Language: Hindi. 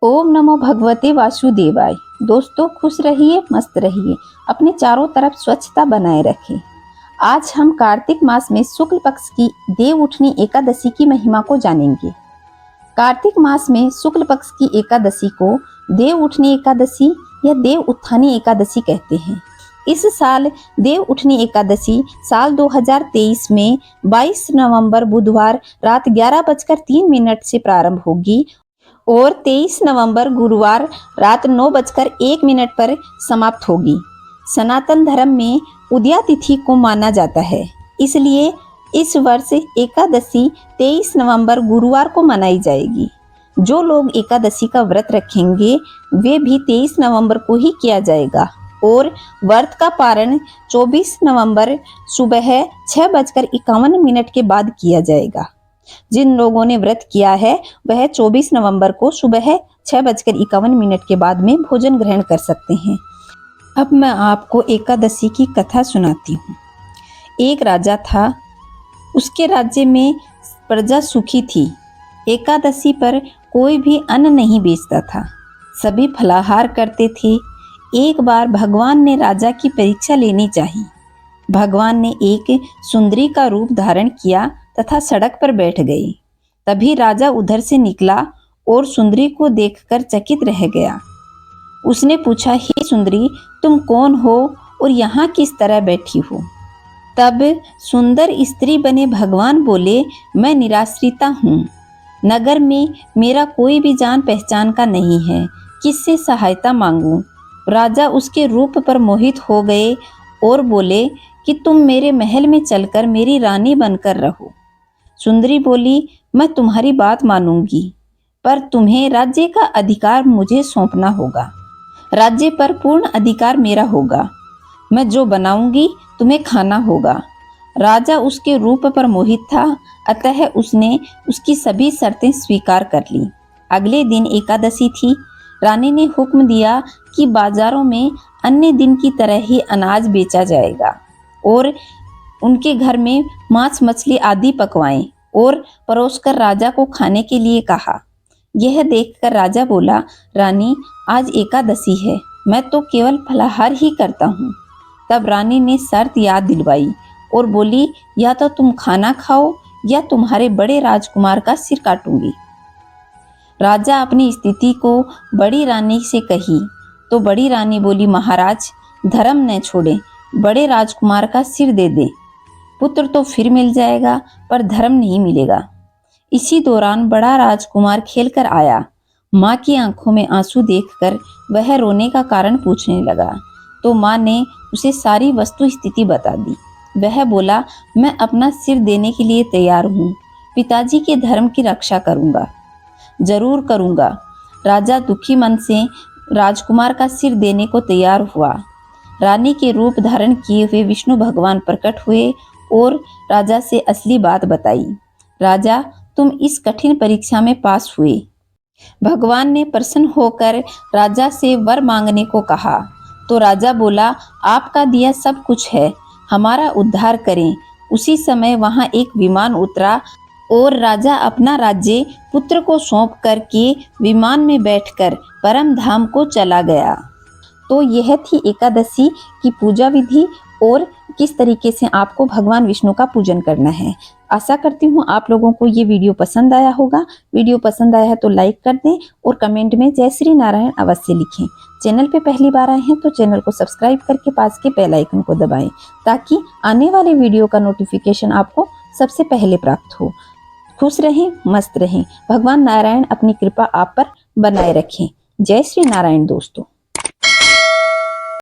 ओम नमो भगवते वासुदेवाय। दोस्तों खुश रहिए, मस्त रहिए, अपने चारों तरफ स्वच्छता बनाए रखें। आज हम कार्तिक मास में शुक्ल पक्ष की देव उठनी एकादशी की महिमा को जानेंगे। कार्तिक मास में शुक्ल पक्ष की एकादशी को देव उठनी एकादशी या देव उत्थानी एकादशी कहते हैं। इस साल देव उठनी एकादशी साल 2023 में 22 नवंबर बुधवार रात 11:03 से प्रारंभ होगी और 23 नवंबर गुरुवार रात 9:01 पर समाप्त होगी। सनातन धर्म में उदया तिथि को माना जाता है, इसलिए इस वर्ष एकादशी 23 नवंबर गुरुवार को मनाई जाएगी। जो लोग एकादशी का व्रत रखेंगे वे भी 23 नवंबर को ही किया जाएगा और व्रत का पारण 24 नवंबर सुबह 6:51 के बाद किया जाएगा। जिन लोगों ने व्रत किया है वह 24 नवंबर को सुबह 6:51 के बाद में भोजन ग्रहण कर सकते हैं। अब मैं आपको एकादशी की कथा सुनाती हूँ। एक राजा था, उसके राज्य में प्रजा सुखी थी। एकादशी पर कोई भी अन्न नहीं बेचता था, सभी फलाहार करते थे। एक बार भगवान ने राजा की परीक्षा लेनी चाहिए। भगवान ने एक सुंदरी का रूप धारण किया तथा सड़क पर बैठ गए। तभी राजा उधर से निकला और सुंदरी को देखकर चकित रह गया। उसने पूछा, हे सुंदरी, तुम कौन हो और यहाँ किस तरह बैठी हो? तब सुंदर स्त्री बने भगवान बोले, मैं निराश्रिता हूँ, नगर में मेरा कोई भी जान पहचान का नहीं है, किससे सहायता मांगूं? राजा उसके रूप पर मोहित हो गए और बोले कि तुम मेरे महल में चलकर मेरी रानी बनकर रहो। सुंदरी बोली, मैं तुम्हारी बात मानूंगी, पर तुम्हें राज्य का अधिकार मुझे सौंपना होगा। राज्य पर पूर्ण अधिकार मेरा होगा। मैं जो बनाऊंगी तुम्हें खाना होगा। राजा उसके रूप पर मोहित था, अतः उसने उसकी सभी शर्तें स्वीकार कर ली। अगले दिन एकादशी थी। रानी ने हुक्म दिया कि बाजारों में अन्य दिन की तरह ही अनाज बेचा जाएगा और उनके घर में मांस मछली आदि पकवाएं और परोसकर राजा को खाने के लिए कहा। यह देखकर राजा बोला, रानी, आज एकादशी है, मैं तो केवल फलाहार ही करता हूँ। तब रानी ने शर्त याद दिलवाई और बोली, या तो तुम खाना खाओ या तुम्हारे बड़े राजकुमार का सिर काटूंगी। राजा अपनी स्थिति को बड़ी रानी से कही तो बड़ी रानी बोली, महाराज, धर्म न छोड़े, बड़े राजकुमार का सिर दे दे। पुत्र तो फिर मिल जाएगा पर धर्म नहीं मिलेगा। इसी दौरान बड़ा राजकुमार खेलकर आया। माँ की आंखों में आंसू देखकर वह रोने का कारण पूछने लगा तो माँ ने उसे सारी वस्तु स्थिति बता दी। वह बोला, मैं अपना सिर देने के लिए तैयार हूँ, पिताजी के धर्म की रक्षा करूँगा, जरूर करूँगा। राजा दुखी मन से राजकुमार का सिर देने को तैयार हुआ। रानी के रूप धारण किए हुए विष्णु भगवान प्रकट हुए और राजा से असली बात बताई। राजा, तुम इस कठिन परीक्षा में पास हुए। भगवान ने प्रसन्न होकर राजा से वर मांगने को कहा तो राजा बोला, आपका दिया सब कुछ है, हमारा उद्धार करें। उसी समय वहां एक विमान उतरा और राजा अपना राज्य पुत्र को सौंप करके विमान में बैठकर परम धाम को चला गया। तो यह थी एकादशी की पूजा विधि और किस तरीके से आपको भगवान विष्णु का पूजन करना है। आशा करती हूँ आप लोगों को ये वीडियो पसंद आया होगा। वीडियो पसंद आया है तो लाइक कर दें और कमेंट में जय श्री नारायण अवश्य लिखें। चैनल पे पहली बार आए हैं तो चैनल को सब्सक्राइब करके पास के बेल आइकन को दबाएं ताकि आने वाले वीडियो का नोटिफिकेशन आपको सबसे पहले प्राप्त हो। खुश रहें, मस्त रहें। भगवान नारायण अपनी कृपा आप पर बनाए रखें। जय श्री नारायण दोस्तों।